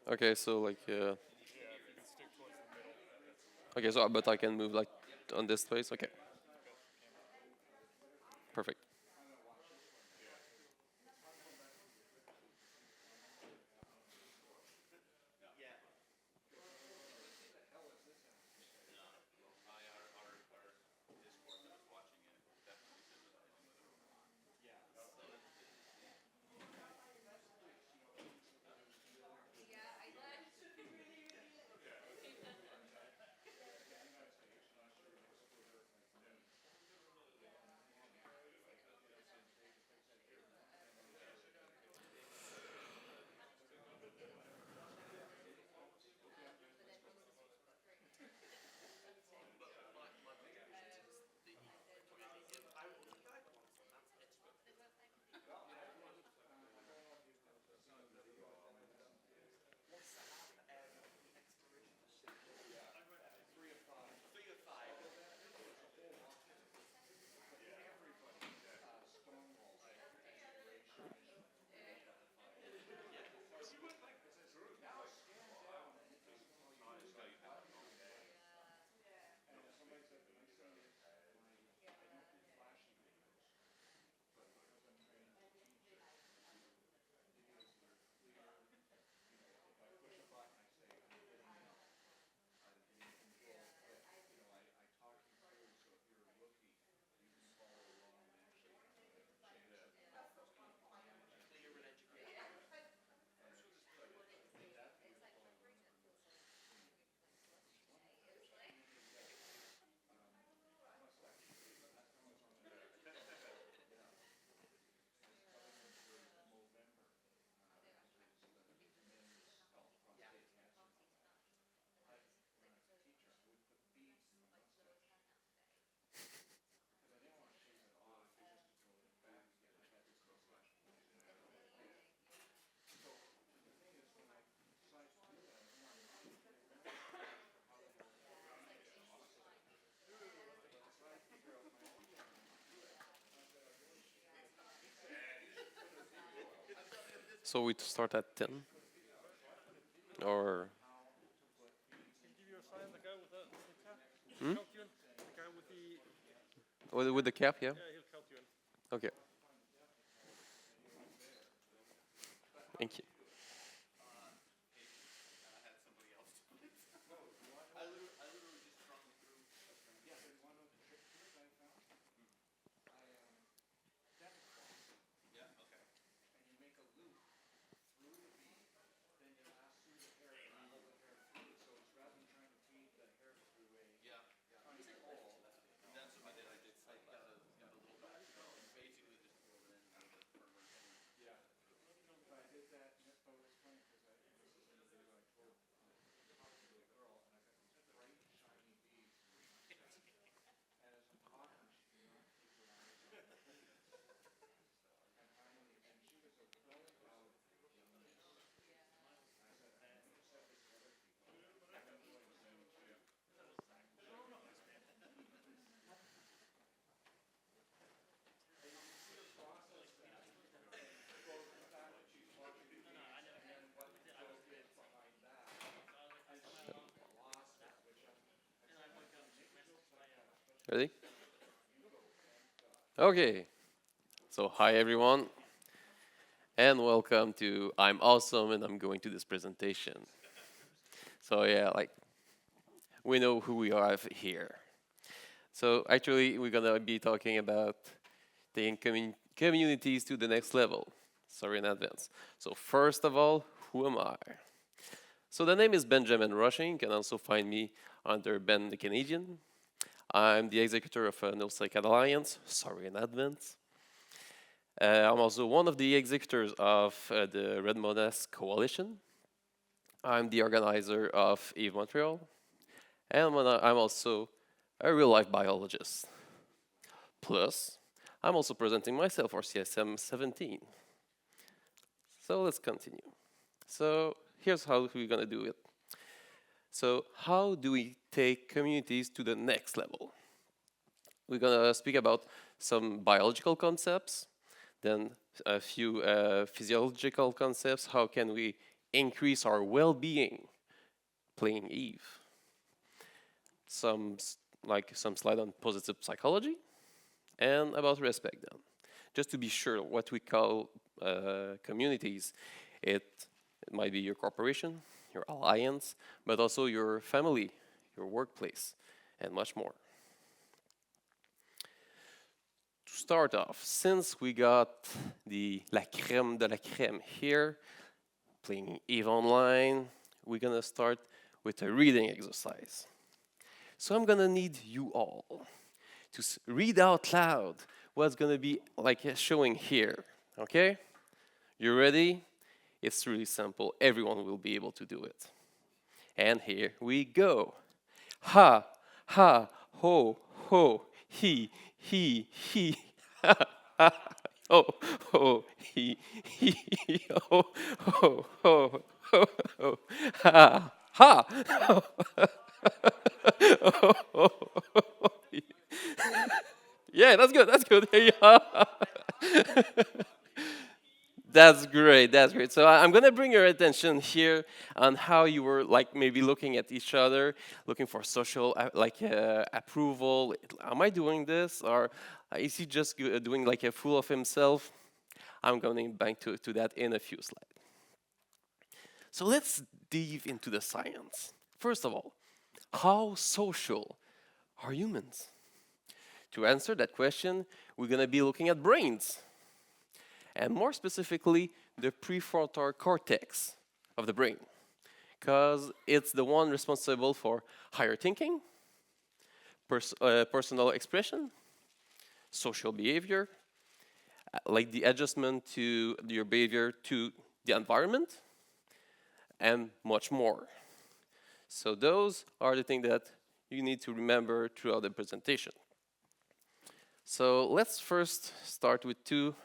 Okay, so like, okay, so but I can move like on this place. Okay, perfect. So we to start at 10 or hmm? With the cap, yeah. Okay, thank you. Ready? Okay. So hi everyone, and welcome to I'm awesome and I'm going to this presentation. So yeah, like we know who we are here. So actually, we're gonna be talking about taking communities to the next level. Sorry in advance. So first of all, who am I? So the name is Benjamin Rushing. You can also find me under Ben the Canadian. I'm the executor of No Psych Alliance. Sorry in advance. I'm also one of the executors of the Red Monast Coalition. I'm the organizer of EVE Montreal, and I'm also a real life biologist. Plus, I'm also presenting myself for CSM 17. So let's continue. So here's how we're gonna do it. So how do we take communities to the next level? We're gonna speak about some biological concepts, then a few physiological concepts. How can we increase our well-being playing Eve. Some slide on positive psychology and about respect then. Just to be sure, what we call communities, it might be your corporation, your alliance, but also your family, your workplace, and much more. To start off, since we got the la crème de la crème here, playing EVEOnline, we're gonna start with a reading exercise. So I'm gonna need you all to read out loud what's gonna be showing here, okay? You ready? It's really simple. Everyone will be able to do it. And here we go. Ha, ha, ho, ho, he, ha, ha, ho, ho, he, ho, ho, ho, ho, ho, ha, ha, yeah, that's good, that's good. That's great, that's great. So I'm gonna bring your attention here on how you were maybe looking at each other, looking for social approval. Am I doing this, or is he just doing a fool of himself? I'm going back to that in a few slides. So let's dive into the science. First of all, how social are humans? To answer that question, we're gonna be looking at brains. And more specifically, the prefrontal cortex of the brain, because it's the one responsible for higher thinking, personal expression, social behavior, like the adjustment to your behavior to the environment, and much more. So those are the things that you need to remember throughout the presentation. So let's first start with two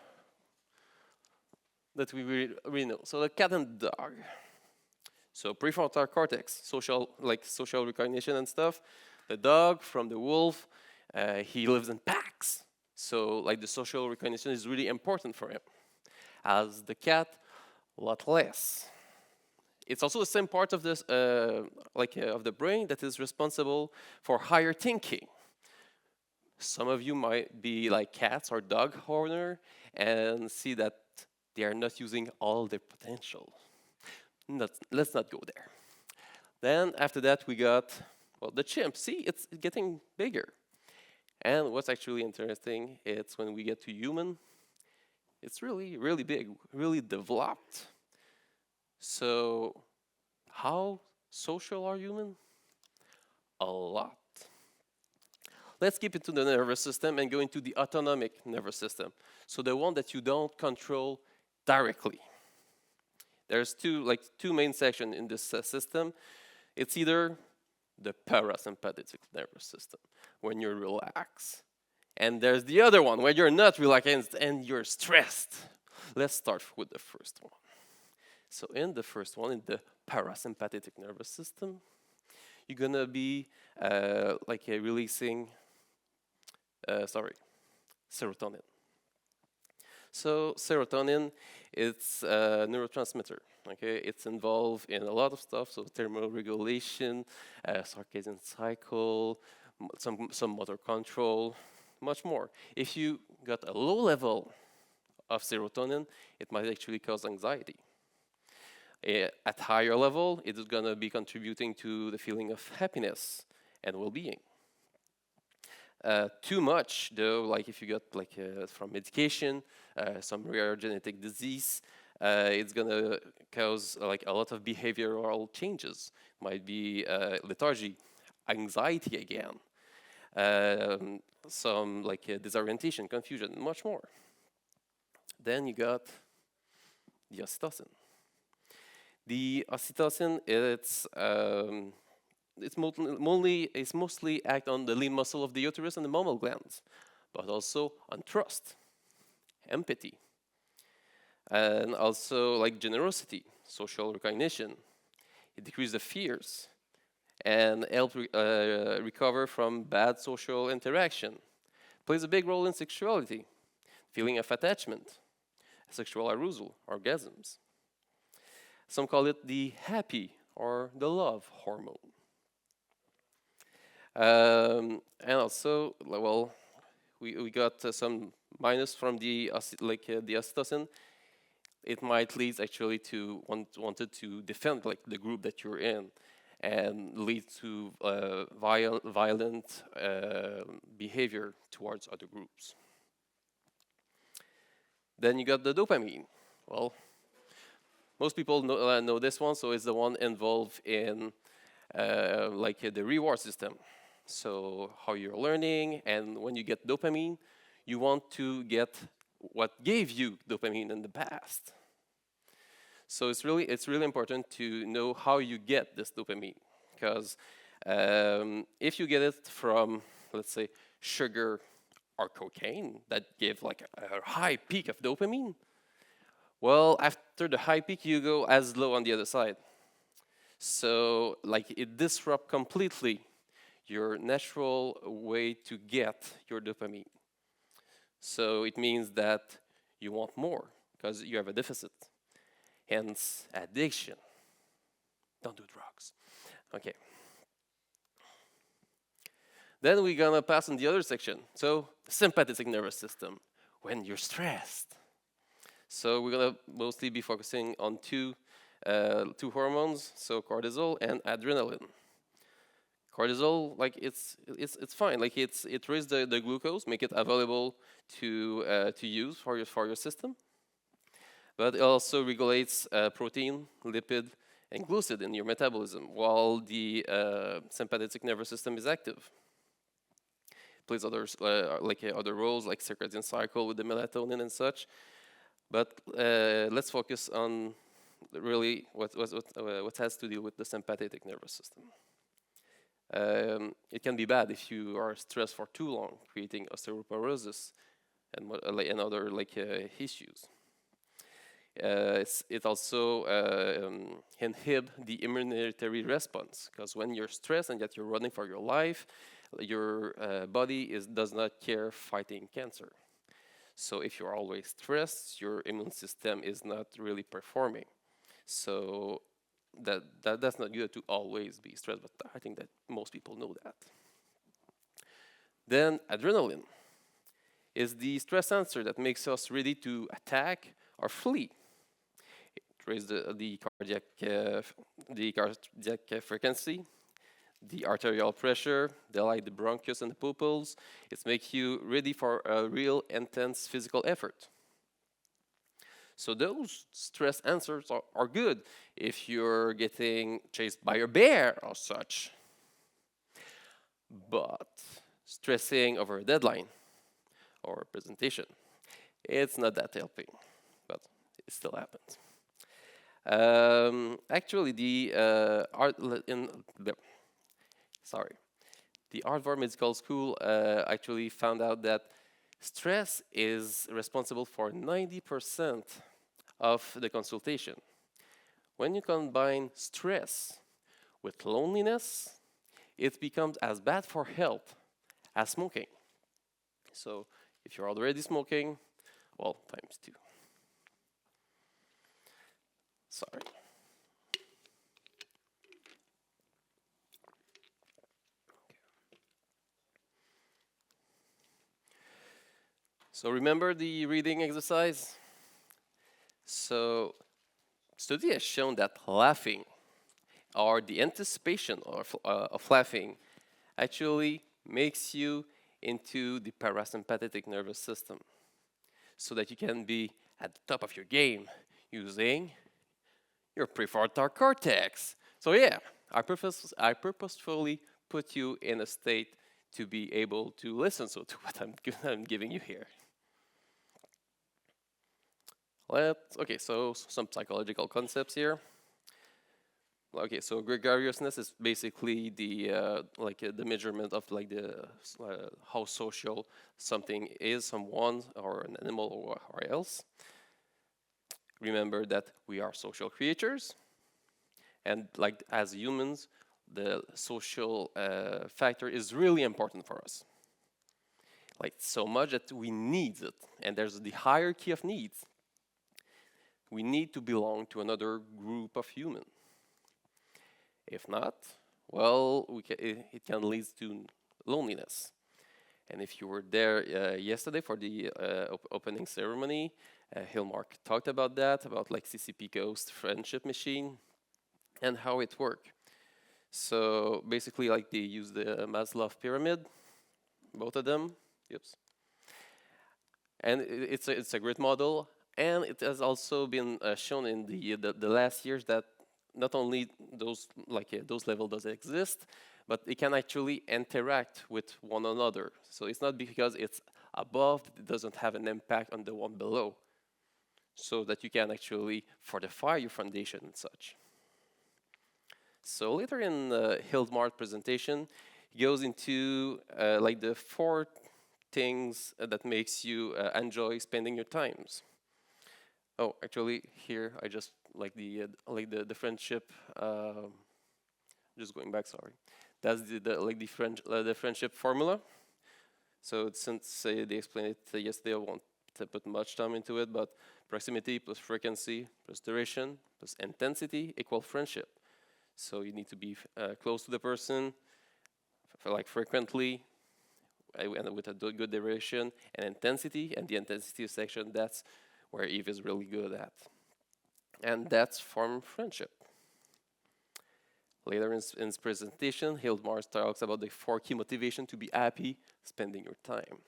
that we really know. So the cat and the dog. So prefrontal cortex, social recognition and stuff. The dog from the wolf, he lives in packs. So the social recognition is really important for him. As the cat, a lot less. It's also the same part of this, of the brain that is responsible for higher thinking. Some of you might be like cats or dog owner and see that they are not using all their potential. Let's not go there. Then after that we got, the chimp. See, it's getting bigger. And what's actually interesting, it's when we get to human, it's really, really big, really developed. So how social are humans? A lot. Let's keep it to the nervous system and go into the autonomic nervous system. So the one that you don't control directly. There's two main sections in this system. It's either the parasympathetic nervous system, when you're relaxed. And there's the other one, where you're not relaxed and you're stressed. Let's start with the first one. So in the first one, in the parasympathetic nervous system, you're gonna be releasing serotonin. So serotonin, it's a neurotransmitter. Okay, it's involved in a lot of stuff. So thermoregulation, circadian cycle, some motor control, much more. If you got a low level of serotonin, it might actually cause anxiety. At higher level, it is gonna be contributing to the feeling of happiness and well-being. Too much, though, if you got from medication, some rare genetic disease, it's gonna cause a lot of behavioral changes. Might be lethargy, anxiety again, some disorientation, confusion, much more. Then you got the oxytocin. The oxytocin, it's mostly act on the lean muscle of the uterus and the mammal glands, but also on trust, empathy, and also generosity, social recognition. It decreases the fears and helps recover from bad social interaction. Plays a big role in sexuality, feeling of attachment, sexual arousal, orgasms. Some call it the happy or the love hormone. And also, well, we got some minus from the the oxytocin. It might lead actually to wanted to defend like the group that you're in, and lead to violent behavior towards other groups. Then you got the dopamine. Well, most people know this one, so it's the one involved in the reward system. So how you're learning, and when you get dopamine, you want to get what gave you dopamine in the past. So it's really important to know how you get this dopamine, because if you get it from, let's say, sugar or cocaine that give like a high peak of dopamine, well, after the high peak, you go as low on the other side. So like it disrupts completely your natural way to get your dopamine. So it means that you want more because you have a deficit. Hence, addiction. Don't do drugs. Okay. Then we're gonna pass on the other section. So, sympathetic nervous system, when you're stressed. So we're gonna mostly be focusing on two hormones, so cortisol and adrenaline. Cortisol, like it's fine, like it raises the glucose, make it available to use for your system. But it also regulates protein, lipid, and glucid in your metabolism, while the sympathetic nervous system is active. Plays others other roles like circadian cycle with the melatonin and such. But let's focus on really what has to do with the sympathetic nervous system. It can be bad if you are stressed for too long, creating osteoporosis and other issues. It also inhibits the immunitary response, because when you're stressed and yet you're running for your life, your body does not care fighting cancer. So if you're always stressed, your immune system is not really performing. So that's not good to always be stressed, but I think that most people know that. Then adrenaline is the stress answer that makes us ready to attack or flee. It raises the cardiac frequency, the arterial pressure, the bronchus and the pupils. It makes you ready for a real intense physical effort. So those stress answers are good if you're getting chased by a bear or such. But stressing over a deadline or a presentation, it's not that helping, but it still happens. Actually, the Harvard Medical School actually found out that stress is responsible for 90% of the consultation. When you combine stress with loneliness, it becomes as bad for health as smoking. So if you're already smoking, well, times 2. Sorry. So remember the reading exercise? So study has shown that laughing or the anticipation of laughing actually makes you into the parasympathetic nervous system, so that you can be at the top of your game using your prefrontal cortex. So yeah, I purposefully put you in a state to be able to listen to what I'm giving you here. Okay, so some psychological concepts here. Okay, so gregariousness is basically the the measurement of how social something is, someone or an animal or else. Remember that we are social creatures, and as humans, the social factor is really important for us. So much that we need it, and there's the hierarchy of needs. we need to belong to another group of humans. If not, well, it can lead to loneliness. And if you were there yesterday for the opening ceremony, Hilmark talked about that, about like CCP Ghost friendship machine and how it works. So basically, like they use the Maslow pyramid, both of them. Yep. And it's a great model, and it has also been shown in the last years that not only those level does exist, but it can actually interact with one another. So it's not because it's above, it doesn't have an impact on the one below. So that you can actually fortify your foundation and such. So later in Hildmar's presentation, he goes into like the 4 things that makes you enjoy spending your times. Oh, actually, here I just like the friendship. Just going back, sorry. That's the friendship formula. So since they explained it yesterday, I won't put much time into it. But proximity plus frequency plus duration plus intensity equal friendship. So you need to be close to the person, like frequently, and with a good duration and intensity. And the intensity section, that's where Eve is really good at. And that's form friendship. Later in his presentation, Hildmar talks about the 4 key motivation to be happy spending your time.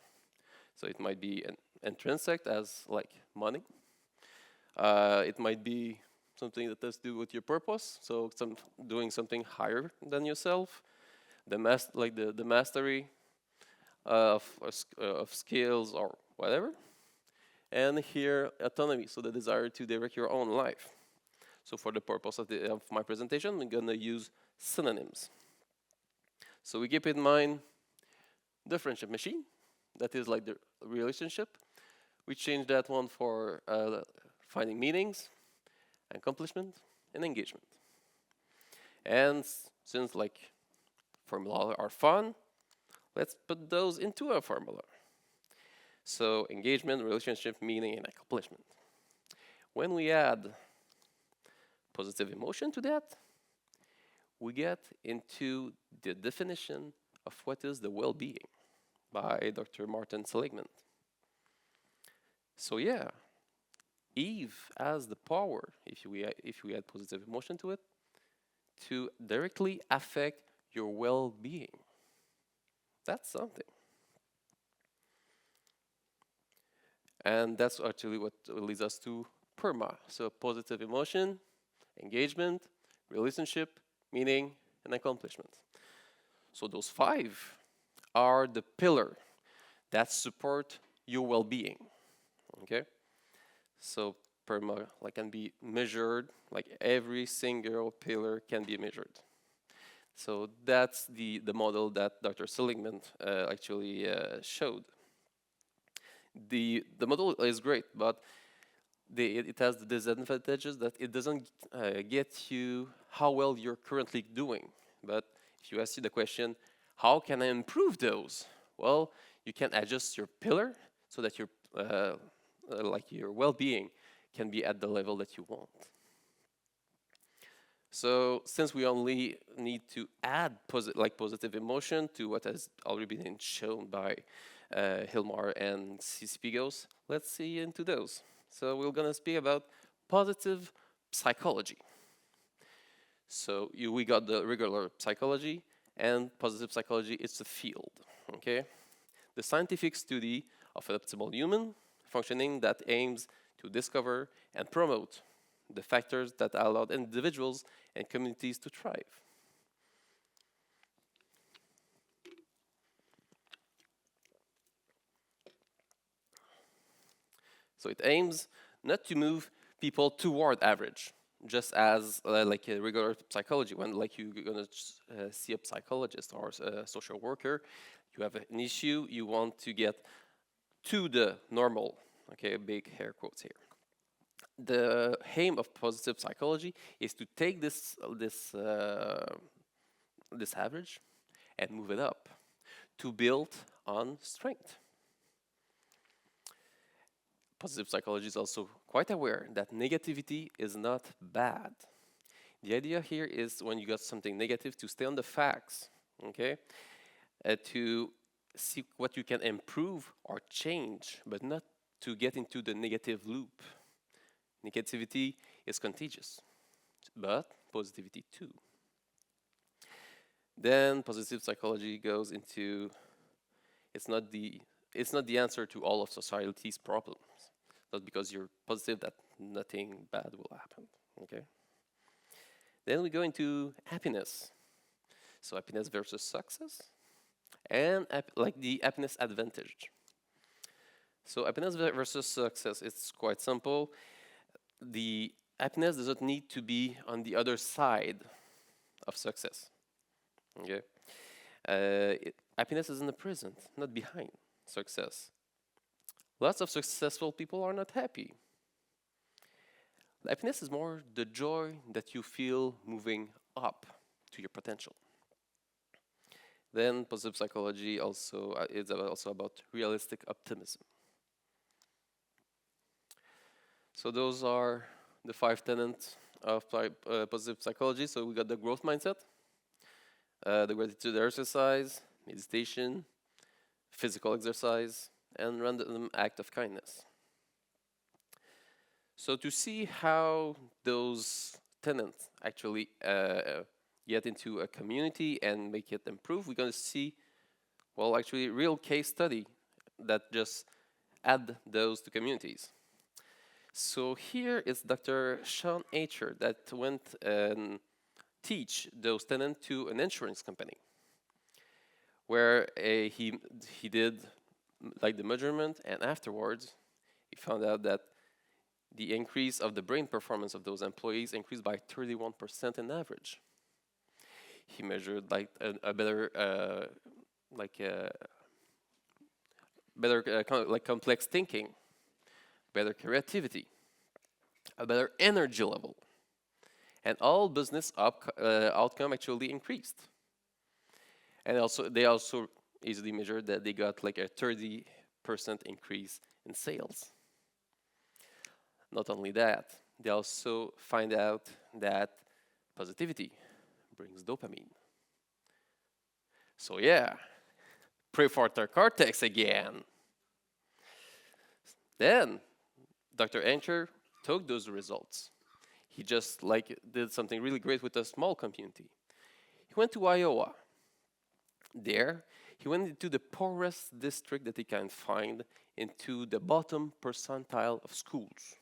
So it might be an intrinsic as like money. It might be something that has to do with your purpose. So doing something higher than yourself. The mastery of skills or whatever. And here, autonomy, so the desire to direct your own life. So for the purpose of my presentation, I'm going to use synonyms. So we keep in mind the friendship machine, that is like the relationship. We change that one for finding meanings, accomplishment, and engagement. And since like formula are fun, let's put those into a formula. So engagement, relationship, meaning, and accomplishment. When we add positive emotion to that, we get into the definition of what is the well-being by Dr. Martin Seligman. So yeah, Eve has the power, if we add positive emotion to it, to directly affect your well-being. That's something. And that's actually what leads us to PERMA. So positive emotion, engagement, relationship, meaning, and accomplishment. So those 5 are the pillar that support your well-being. Okay? So PERMA can be measured, like every single pillar can be measured. So that's the model that Dr. Seligman actually showed. The model is great, but it has the disadvantages that it doesn't get you how well you're currently doing. But if you ask you the question, how can I improve those? Well, you can adjust your pillar so that your well-being can be at the level that you want. So since we only need to add positive emotion to what has already been shown by Hilmar and CCP, let's see into those. So we're going to speak about positive psychology. So we got the regular psychology, and positive psychology, it's a field, okay? The scientific study of an optimal human functioning that aims to discover and promote the factors that allow individuals and communities to thrive. So it aims not to move people toward average, just as like a regular psychology. When you're gonna see a psychologist or a social worker, you have an issue, you want to get to the normal. Okay, big air quotes here. The aim of positive psychology is to take this average and move it up to build on strength. positive psychology is also quite aware that negativity is not bad. The idea here is when you got something negative to stay on the facts, okay? To see what you can improve or change, but not to get into the negative loop. Negativity is contagious, but positivity too. Then positive psychology goes into it's not the answer to all of society's problems. Not because you're positive that nothing bad will happen. Okay. Then we go into happiness. So happiness versus success, and like the happiness advantage. So happiness versus success, it's quite simple. The happiness doesn't need to be on the other side of success. Okay. Happiness is in the present, not behind success. Lots of successful people are not happy. Happiness is more the joy that you feel moving up to your potential. Then positive psychology also is also about realistic optimism. So those are the 5 tenets of positive psychology. So we got the growth mindset, the gratitude exercise, meditation, physical exercise, and random act of kindness. So to see how those tenants actually get into a community and make it improve, we're going to see, well, actually real case study that just add those to communities. So here is Dr. Sean Acher that went and teach those tenants to an insurance company, where he did like the measurement, and afterwards he found out that the increase of the brain performance of those employees increased by 31% in average. He measured like a better, complex thinking, better creativity, a better energy level, and all business outcome actually increased. And also, they also easily measured that they got like a 30% increase in sales. Not only that, they also find out that positivity brings dopamine. So yeah, prefrontal cortex again. Then Dr. Ancher took those results. He just like did something really great with a small community. He went to Iowa. There, he went into the poorest district that he can find, into the bottom percentile of schools,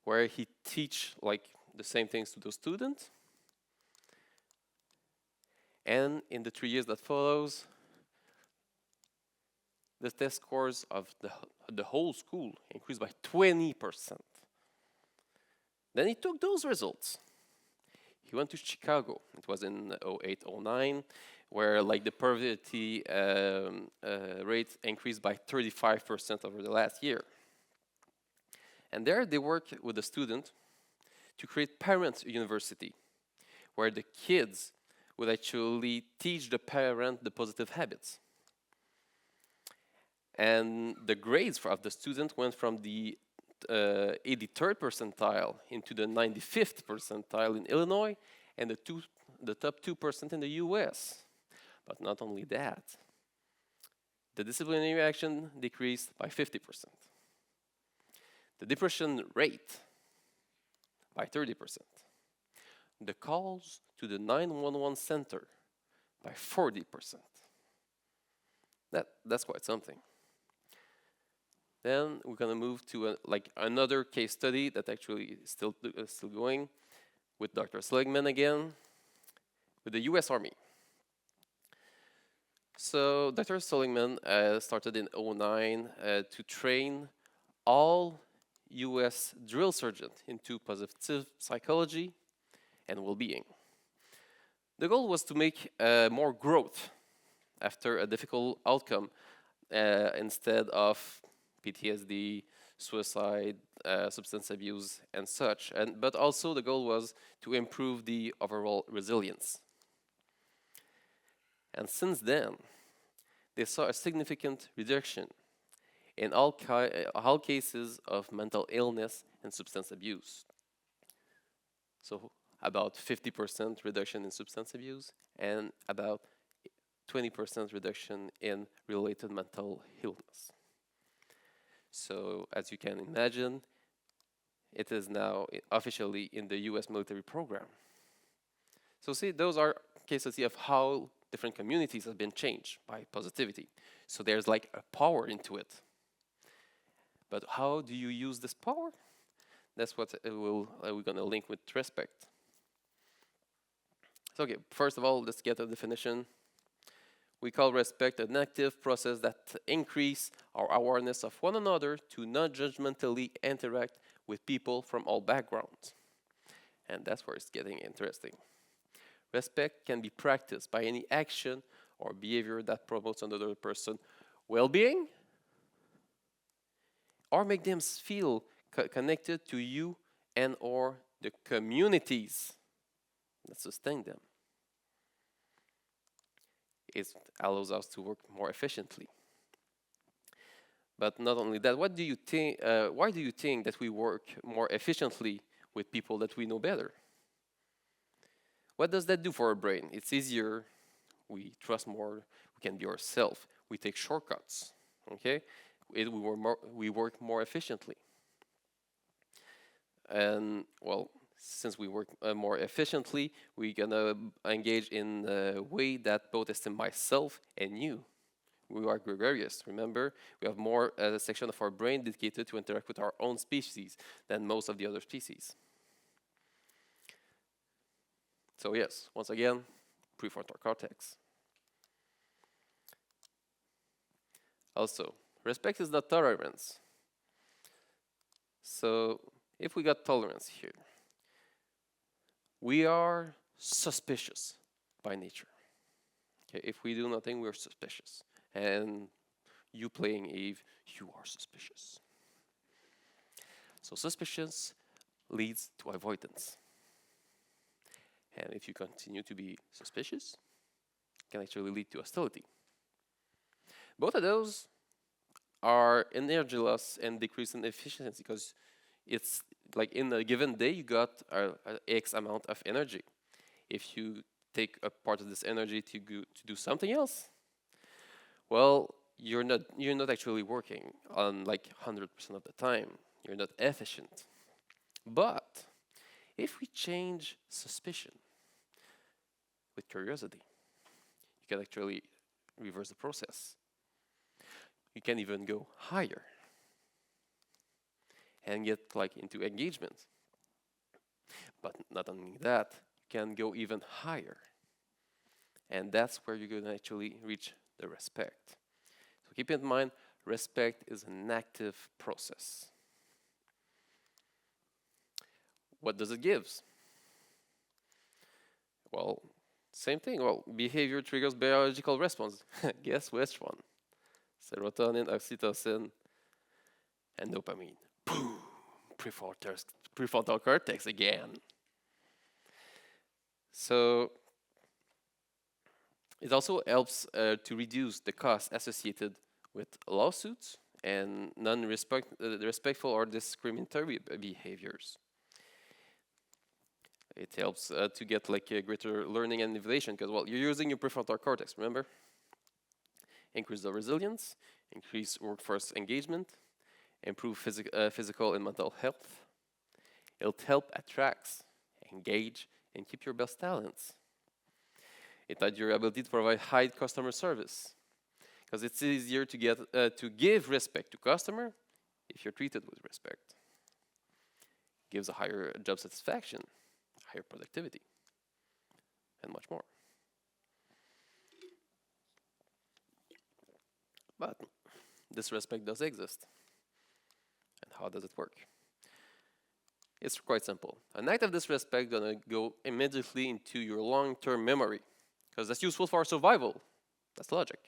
where he teach like the same things to those students. And in the 3 years that follows, the test scores of the whole school increased by 20%. Then he took those results. He went to Chicago. It was in 08, 09, where like the poverty rate increased by 35% over the last year. And there they worked with the student to create parent university, where the kids would actually teach the parent the positive habits. And the grades of the student went from the 83rd percentile into the 95th percentile in Illinois and the top 2% in the US. But not only that, the disciplinary action decreased by 50%. The depression rate by 30%. The calls to the 911 center by 40%. That's quite something. Then we're gonna move to another case study that actually is still going with Dr. Seligman again, with the U.S. Army. So Dr. Seligman started in 2009 to train all U.S. drill sergeants into positive psychology and well-being. The goal was to make more growth after a difficult outcome instead of PTSD, suicide, substance abuse, and such. But also the goal was to improve the overall resilience. And since then, they saw a significant reduction in all cases of mental illness and substance abuse. So about 50% reduction in substance abuse and about 20% reduction in related mental illness. So as you can imagine, it is now officially in the US military program. So see, those are cases of how different communities have been changed by positivity. So there's like a power into it. But how do you use this power? That's what we're going to link with respect. So okay, first of all, let's get a definition. We call respect an active process that increase our awareness of one another to non-judgmentally interact with people from all backgrounds. And that's where it's getting interesting. Respect can be practiced by any action or behavior that promotes another person's well-being or make them feel connected to you and or the communities that sustain them. It allows us to work more efficiently. But not only that, what do you think? Why do you think that we work more efficiently with people that we know better? What does that do for our brain? It's easier. We trust more. We can be ourselves. We take shortcuts. Okay, we work more efficiently. And well, since we work more efficiently, we're gonna engage in a way that both esteem myself and you. We are gregarious, remember? We have more a section of our brain dedicated to interact with our own species than most of the other species. So yes, once again, prefrontal cortex. Also, respect is not tolerance. So if we got tolerance here, we are suspicious by nature. Okay, if we do nothing, we're suspicious. And you playing Eve, you are suspicious. So suspicion leads to avoidance. And if you continue to be suspicious, it can actually lead to hostility. Both of those are energy loss and decrease in efficiency because it's like in a given day you got a X amount of energy. If you take a part of this energy to do something else, well, you're not actually working on like 100% of the time. You're not efficient. But if we change suspicion with curiosity, you can actually reverse the process. You can even go higher and get like into engagement. But not only that, you can go even higher. And that's where you're going to actually reach the respect. So keep in mind, respect is an active process. What does it give? Well, same thing. Well, behavior triggers biological response. Guess which one? Serotonin, oxytocin, and dopamine. Boom! Prefrontal cortex again. So it also helps to reduce the costs associated with lawsuits and non-respectful or discriminatory behaviors. It helps to get like a greater learning and innovation because, well, you're using your prefrontal cortex, remember? Increase the resilience, increase workforce engagement, improve physical and mental health. It'll help attract, engage, and keep your best talents. It adds your ability to provide high customer service because it's easier to get to give respect to customer if you're treated with respect. Gives a higher job satisfaction, higher productivity, and much more. But this respect does exist. And how does it work? It's quite simple. An act of disrespect is going to go immediately into your long-term memory because that's useful for our survival. That's logic.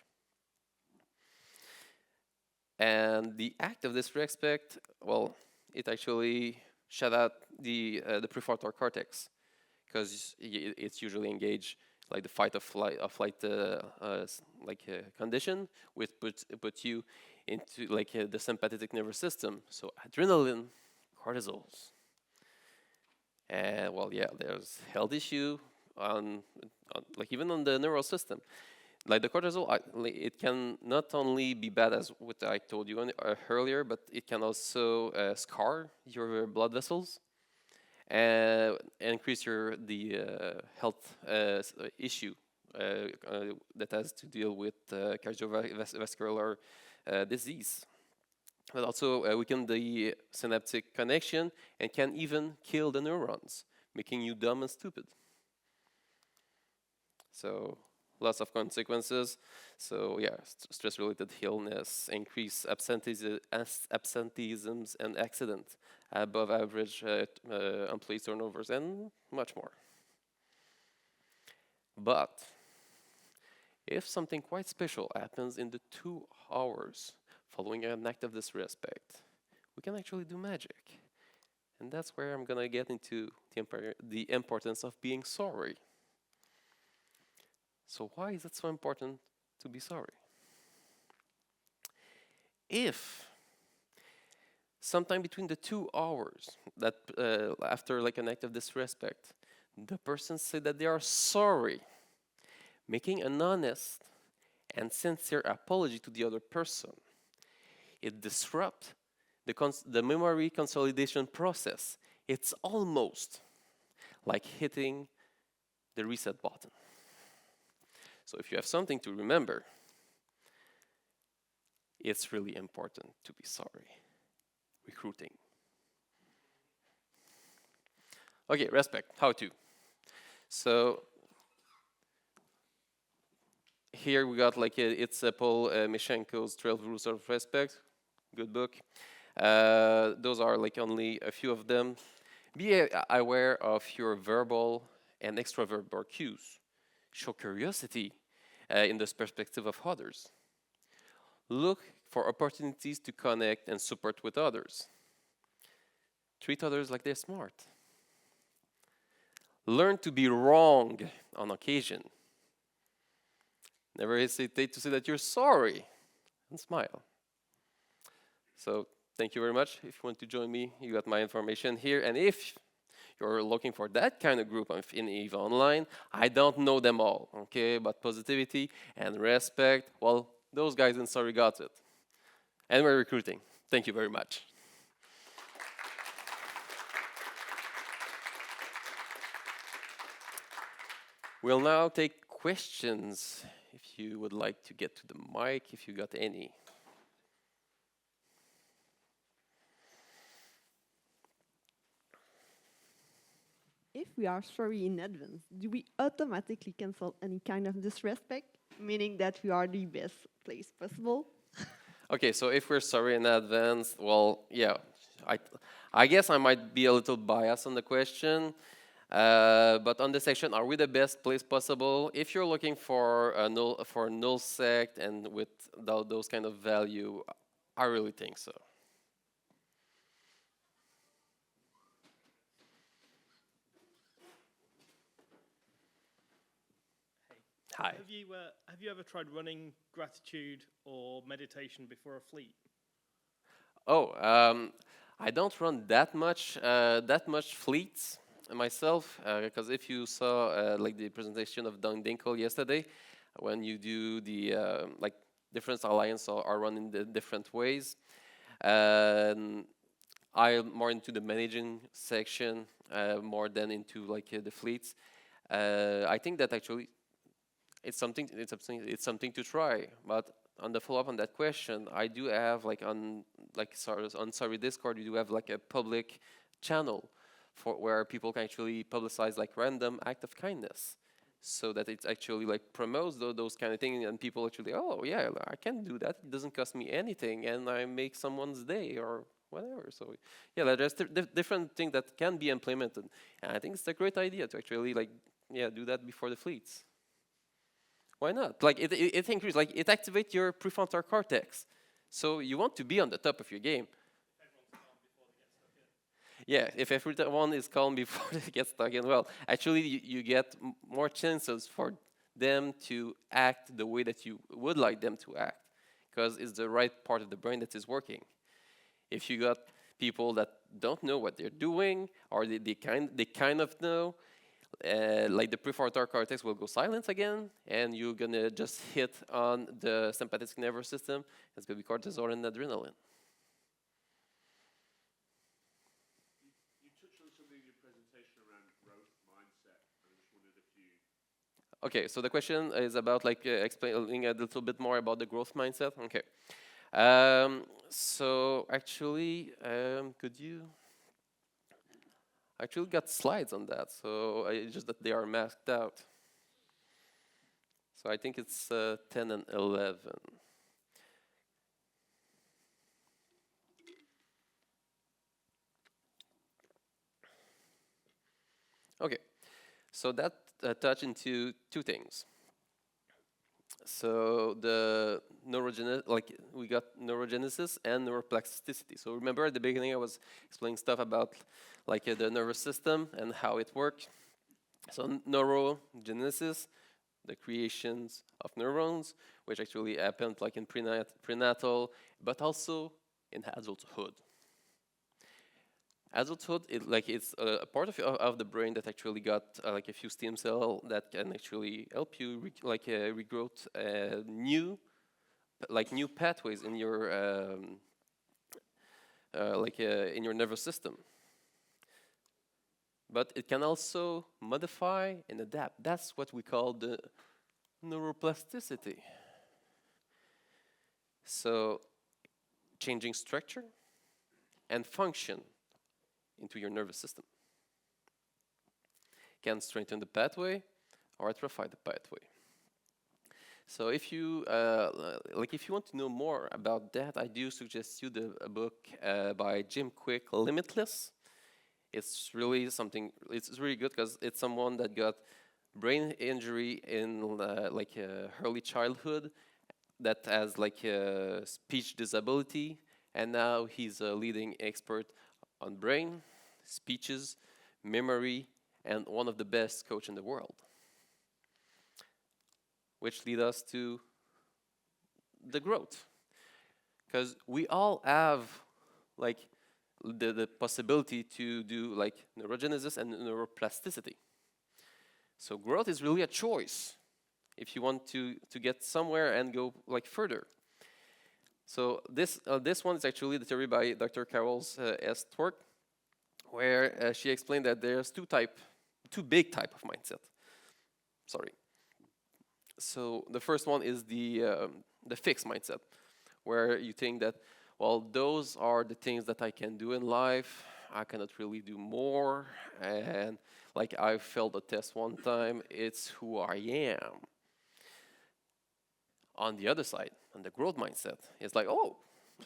And the act of disrespect, well, it actually shut out the prefrontal cortex because it's usually engaged like the fight or flight condition, which put you into like the sympathetic nervous system. So adrenaline, cortisols. And well, yeah, there's health issue on like even on the neural system. Like the cortisol, it can not only be bad as what I told you earlier, but it can also scar your blood vessels and increase the health issue that has to deal with cardiovascular disease. But also weaken the synaptic connection and can even kill the neurons, making you dumb and stupid. So lots of consequences. So yeah, stress-related illness, increased absenteeisms and accidents, above average employee turnovers, and much more. But if something quite special happens in the 2 hours following an act of disrespect, we can actually do magic. And that's where I'm gonna get into the importance of being sorry. So why is it so important to be sorry? If sometime between the 2 hours that after like an act of disrespect, the person said that they are sorry, making an honest and sincere apology to the other person, it disrupts the memory consolidation process. It's almost like hitting the reset button. So if you have something to remember, it's really important to be sorry. Recruiting. Okay, respect, how to. So here we got like it's Paul Mishenko's 12 Rules of Respect, good book. Those are like only a few of them. Be aware of your verbal and extraverbal cues. Show curiosity in the perspective of others. Look for opportunities to connect and support with others. Treat others like they're smart. Learn to be wrong on occasion. Never hesitate to say that you're sorry and smile. So thank you very much. If you want to join me, you got my information here. And if you're looking for that kind of group in EVEOnline, I don't know them all, okay? But positivity and respect, well, those guys in Sorry got it. And we're recruiting. Thank you very much. We'll now take questions. If you would like to get to the mic, if you got any. If we are sorry in advance, do we automatically cancel any kind of disrespect, meaning that we are the best place possible? Okay, so if we're sorry in advance, well, yeah, I guess I might be a little biased on the question, but on this section, are we the best place possible? If you're looking for a null sect and with those kind of value, I really think so. Hi. Have you ever tried running gratitude or meditation before a fleet? Oh, I don't run that much fleets myself, because if you saw like the presentation of Don Dinkle yesterday, when you do the like different alliances are run in the different ways. I'm more into the managing section more than into like the fleets. I think that actually it's something to try. But on the follow-up on that question, I do have like on Sorry Discord, you do have like a public channel for where people can actually publicize like random act of kindness, so that it actually like promotes those kind of things, and people actually, oh yeah, I can do that. It doesn't cost me anything, and I make someone's day or whatever. So yeah, there's different things that can be implemented, and I think it's a great idea to actually like do that before the fleets. Why not? Like it increases, like it activates your prefrontal cortex, so you want to be on the top of your game. Yeah, if everyone is calm before they get stuck in, well, actually you get more chances for them to act the way that you would like them to act. because it's the right part of the brain that is working. If you got people that don't know what they're doing, or they kind of know, like the prefrontal cortex will go silent again, and you're gonna just hit on the sympathetic nervous system. It's gonna be cortisol and adrenaline. You touched on something in your presentation around growth mindset, and I just wondered if you. Okay, so the question is about like explaining a little bit more about the growth mindset. Okay. So actually, could you? I actually got slides on that, so it's just that they are masked out. So I think it's 10 and 11. Okay, so that touch into two things. So the we got neurogenesis and neuroplasticity. So remember at the beginning I was explaining stuff about like the nervous system and how it works. So neurogenesis, the creations of neurons, which actually happened like in prenatal, but also in adulthood. Adulthood, it's a part of the brain that actually got like a few stem cells that can actually help you regrow new pathways in your in your nervous system. But it can also modify and adapt. That's what we call the neuroplasticity. So changing structure and function into your nervous system. Can strengthen the pathway or atrophy the pathway. So if you if you want to know more about that, I do suggest you a book by Jim Quick, Limitless. It's really something. It's really good because it's someone that got brain injury in early childhood, that has like a speech disability, and now he's a leading expert on brain, speeches, memory, and one of the best coach in the world. Which lead us to the growth. Because we all have like the possibility to do like neurogenesis and neuroplasticity. So growth is really a choice if you want to get somewhere and go like further. So this one is actually the theory by Dr. Carol's Estwork, where she explained that there's two big type of mindset. Sorry. So the first one is the fixed mindset, where you think that, well, those are the things that I can do in life. I cannot really do more, and like I failed a test one time. It's who I am. On the other side, on the growth mindset, it's like, oh,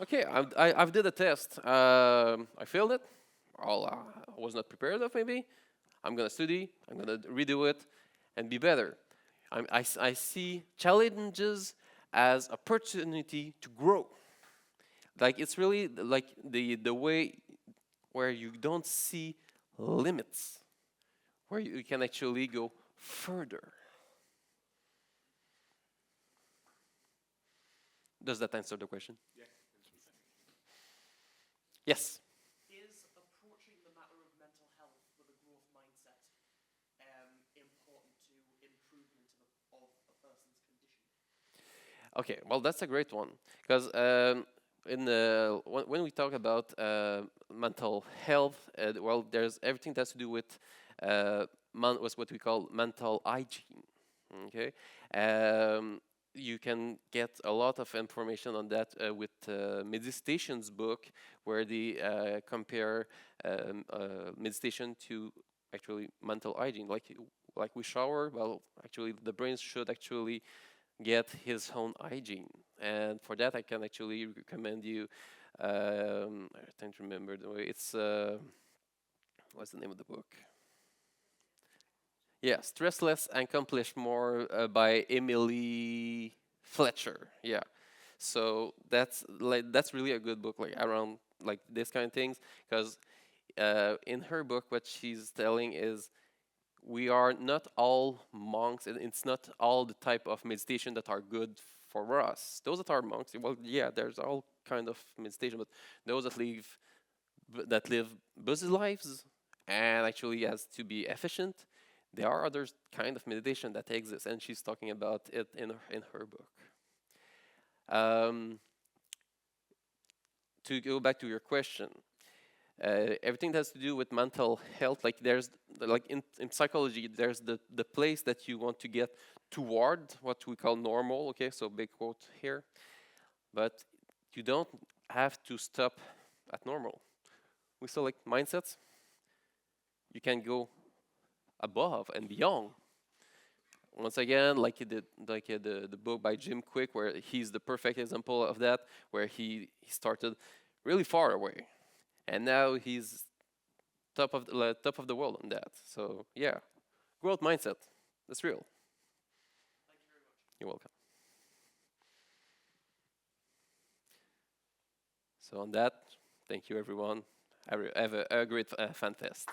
okay, I've did a test. I failed it. I was not prepared of maybe. I'm gonna study. I'm gonna redo it, and be better. I see challenges as opportunity to grow. Like it's really like the way where you don't see limits, where you can actually go further. Does that answer the question? Yeah. Yes. Is approaching the matter of mental health with a growth mindset important to improvement of a person's condition? Okay, well, that's a great one, because when we talk about mental health, well, there's everything that has to do with what we call mental hygiene. Okay, you can get a lot of information on that with Meditation's book, where they compare meditation to actually mental hygiene. Like we shower, well, actually the brain should actually get his own hygiene, and for that I can actually recommend you. I can't remember the way it's. What's the name of the book? Yeah, Stress Less and Accomplish More by Emily Fletcher. Yeah, so that's really a good book, like around like this kind of things, because in her book what she's telling is we are not all monks, and it's not all the type of meditation that are good for us, those that are monks, well, yeah, there's all kind of meditation, but those that live busy lives and actually has to be efficient, there are other kind of meditation that exists, and she's talking about it in her book. Um, to go back to your question, everything that has to do with mental health, like there's like in psychology, there's the place that you want to get toward what we call normal. Okay, so big quote here, but you don't have to stop at normal. We saw like mindsets. You can go above and beyond. Once again, like the book by Jim Quick, where he's the perfect example of that, where he started really far away, and now he's top of the world on that. So yeah, growth mindset, that's real. Thank you very much. You're welcome. So on that, thank you everyone. Have a great Fanfest.